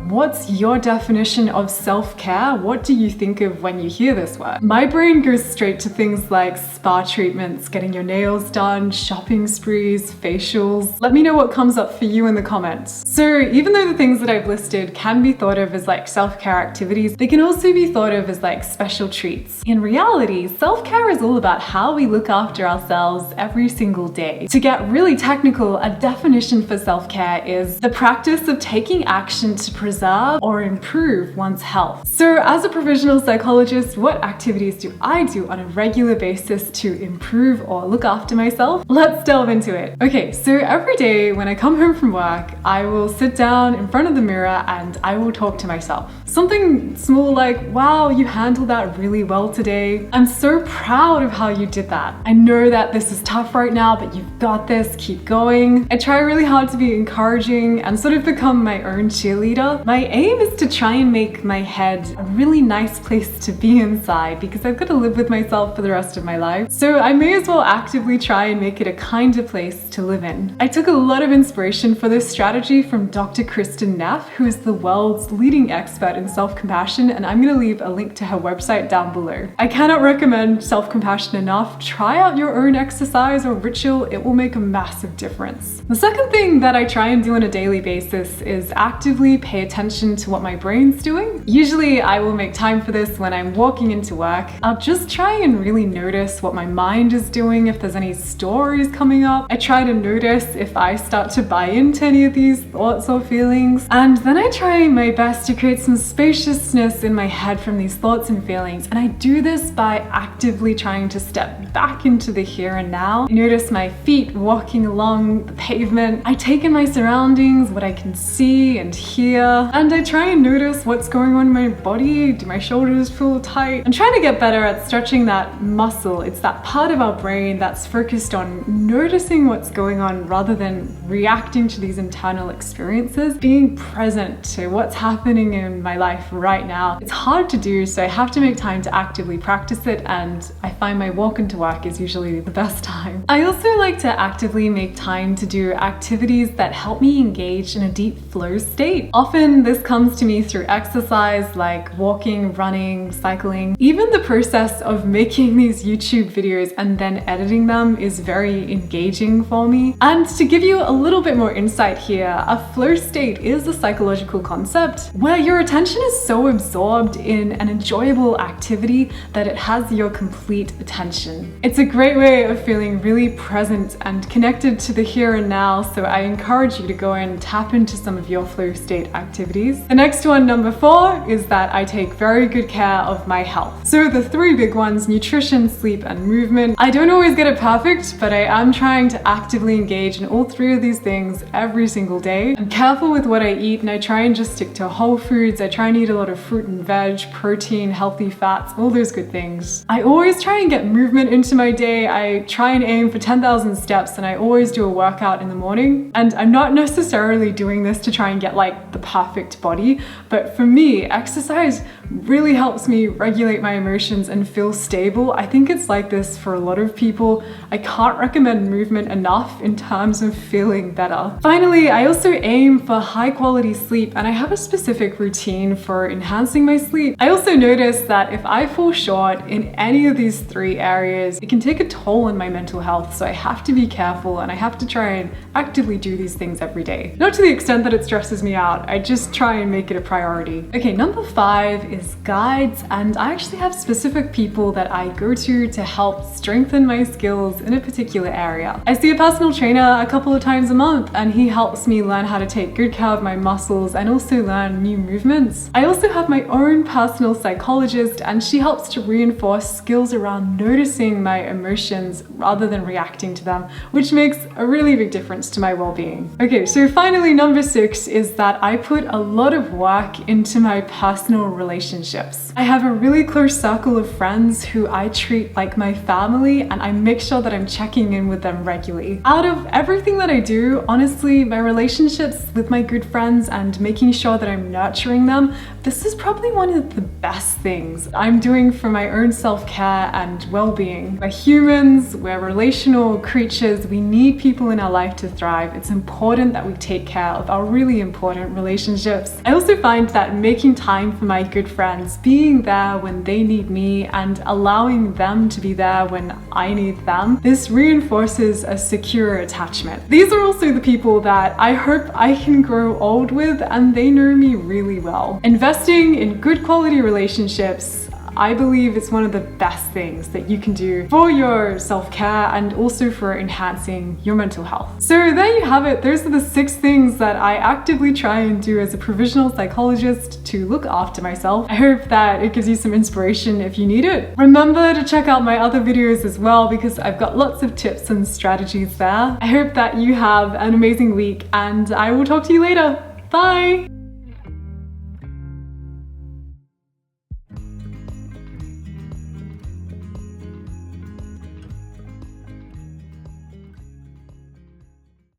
What's your definition of self-care? What do you think of when you hear this word? My brain goes straight to things like spa treatments, getting your nails done, shopping sprees, facials. Let me know what comes up for you in the comments. So even though the things that I've listed can be thought of as like self-care activities, they can also be thought of as like special treats. In reality, self-care is all about how we look after ourselves every single day. To get really technical, a definition for self-care is the practice of taking action to preserve or improve one's health. So as a professional psychologist, what activities do I do on a regular basis to improve or look after myself? Let's delve into it. Okay, so every day when I come home from work, I will sit down in front of the mirror and I will talk to myself. Something small like, wow, you handled that really well today. I'm so proud of how you did that. I know that this is tough right now, but you've got this, keep going. I try really hard to be encouraging and sort of become my own cheerleader. My aim is to try and make my head a really nice place to be inside because I've got to live with myself for the rest of my life. So I may as well actively try and make it a kinder place to live in. I took a lot of inspiration for this strategy from Dr. Kristen Neff, who is the world's leading expert in self-compassion, and I'm going to leave a link to her website down below. I cannot recommend self-compassion enough. Try out your own exercise or ritual. It will make a massive difference. The second thing that I try and do on a daily basis is actively pay attention to what my brain's doing. Usually I will make time for this when I'm walking into work. I'll just try and really notice what my mind is doing, if there's any stories coming up. I try to notice if I start to buy into any of these thoughts or feelings. And then I try my best to create some spaciousness in my head from these thoughts and feelings. And I do this by actively trying to step back into the here and now. I notice my feet walking along the pavement. I take in my surroundings, what I can see and hear, and I try and notice what's going on in my body. Do my shoulders feel tight? I'm trying to get better at stretching that muscle. It's that part of our brain that's focused on noticing what's going on rather than reacting to these internal experiences, being present to what's happening in my life right now. It's hard to do, so I have to make time to actively practice it, and I find my walk into work is usually the best time. I also like to actively make time to do activities that help me engage in a deep flow state. Often this comes to me through exercise like walking, running, cycling. Even the process of making these YouTube videos and then editing them is very engaging for me. And to give you a little bit more insight here, a flow state is a psychological concept where your attention is so absorbed in an enjoyable activity that it has your complete attention. It's a great way of feeling really present and connected to the here and now, so I encourage you to go and tap into some of your flow state activities. The next one, number 4, is that I take very good care of my health. So the 3 big ones, nutrition, sleep, and movement. I don't always get it perfect, but I am trying to actively engage in all 3 of these things every single day. I'm careful with what I eat and I try and just stick to whole foods. I try and eat a lot of fruit and veg, protein, healthy fats, all those good things. I always try and get movement into my day. I try and aim for 10,000 steps, and I always do a workout in the morning. And I'm not necessarily doing this to try and get like the perfect body, but for me, exercise really helps me regulate my emotions and feel stable. I think it's like this for a lot of people. I can't recommend movement enough in terms of feeling better. Finally, I also aim for high quality sleep, and I have a specific routine for enhancing my sleep. I also notice that if I fall short in any of these 3 areas, it can take a toll on my mental health, so I have to be careful and I have to try and actively do these things every day. Not to the extent that it stresses me out, I just try and make it a priority. Okay, number 5 is guides, and I actually have specific people that I go to help strengthen my skills in a particular area. I see a personal trainer a couple of times a month, and he helps me learn how to take good care of my muscles and also learn new movements. I also have my own personal psychologist, and she helps to reinforce skills around noticing my emotions rather than reacting to them, which makes a really big difference to my well-being. Okay, so finally, number 6 is that I put a lot of work into my personal relationships. I have a really close circle of friends who I treat like my family, and I make sure that I'm checking in with them regularly. Out of everything that I do, honestly, my relationships with my good friends and making sure that I'm nurturing them them. This is probably one of the best things I'm doing for my own self-care and well-being. We're humans, we're relational creatures, we need people in our life to thrive. It's important that we take care of our really important relationships. I also find that making time for my good friends, being there when they need me and allowing them to be there when I need them, this reinforces a secure attachment. These are also the people that I hope I can grow old with, and they know me really well. Investing in good quality relationships, I believe it's one of the best things that you can do for your self-care and also for enhancing your mental health. So there you have it. Those are the 6 things that I actively try and do as a provisional psychologist to look after myself. I hope that it gives you some inspiration if you need it. Remember to check out my other videos as well, because I've got lots of tips and strategies there. I hope that you have an amazing week, and I will talk to you later. Bye!